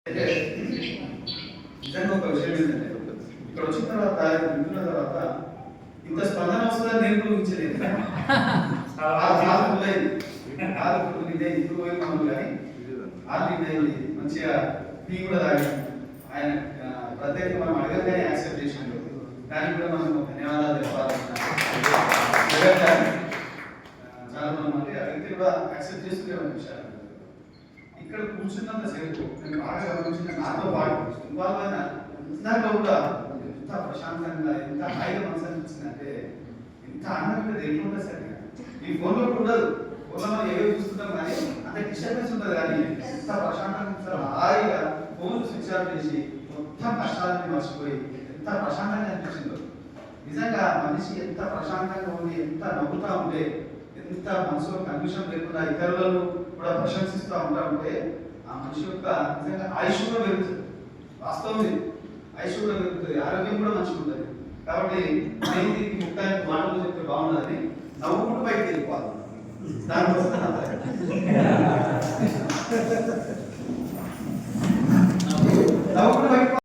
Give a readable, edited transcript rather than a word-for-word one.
అయితే నిజంగా ఒక విషయం ఏంటంటే ఇక్కడ వచ్చిన తర్వాత వింటున్న తర్వాత ఇంత స్పందన వస్తుందని నేను కూడా ఊహించలేదు. ఇప్పుడు మనం కానీ అయింది మంచిగా టీ కూడా తాగి ఆయన ప్రత్యేకంగా మనం అడగగానే యాక్సెప్ట్ చేసినాడు. దానికి కూడా మనం ధన్యవాదాలు చెప్పాలి. చాలా మంది ఆ వ్యక్తి కూడా యాక్సెప్ట్ చేస్తూనే విషయాలు ఇక్కడ కూర్చున్నంత సేపు నేను బాగా గమనించిన నాతో పాటు ఇన్వాల్వ్ అయిన ఇందాక కూడా ఎంత ప్రశాంతంగా ఎంత హాయిగా మనసు అనిపించిందంటే ఎంత ఆనందంగా తెలియకుండా సరే ఈ ఫోన్లో కూడా ఫోన్లో మనం ఏవో చూస్తున్నాం కానీ అంత డిస్టర్బెన్స్ ఉంటుంది కానీ ఎంత ప్రశాంతంగా హాయిగా ఫోన్ స్విచ్ ఆఫ్ చేసి మొత్తం కష్టాలని మర్చిపోయి ఎంత ప్రశాంతంగా అనిపించిందో. నిజంగా మనిషి ఎంత ప్రశాంతంగా ఉండి ఎంత నవ్వుతా ఉంటే ఎంత మనసులో కన్ఫ్యూషన్ లేకుండా ఇతరులను కూడా ప్రశంసిస్తూ ఉంటా ఉంటే ఆ మనిషి యొక్క నిజంగా ఆయుష్ కూడా పెరుగుతుంది. వాస్తవం ఆయుష్ కూడా పెరుగుతుంది, ఆరోగ్యం కూడా మంచిగా ఉంటుంది. కాబట్టి దీనికి ముఖ్యానికి మాటలు చెప్తే బాగున్నదని నవ్వుకుంటూ బయటకు వెళ్ళిపోవాలి. దానికోసం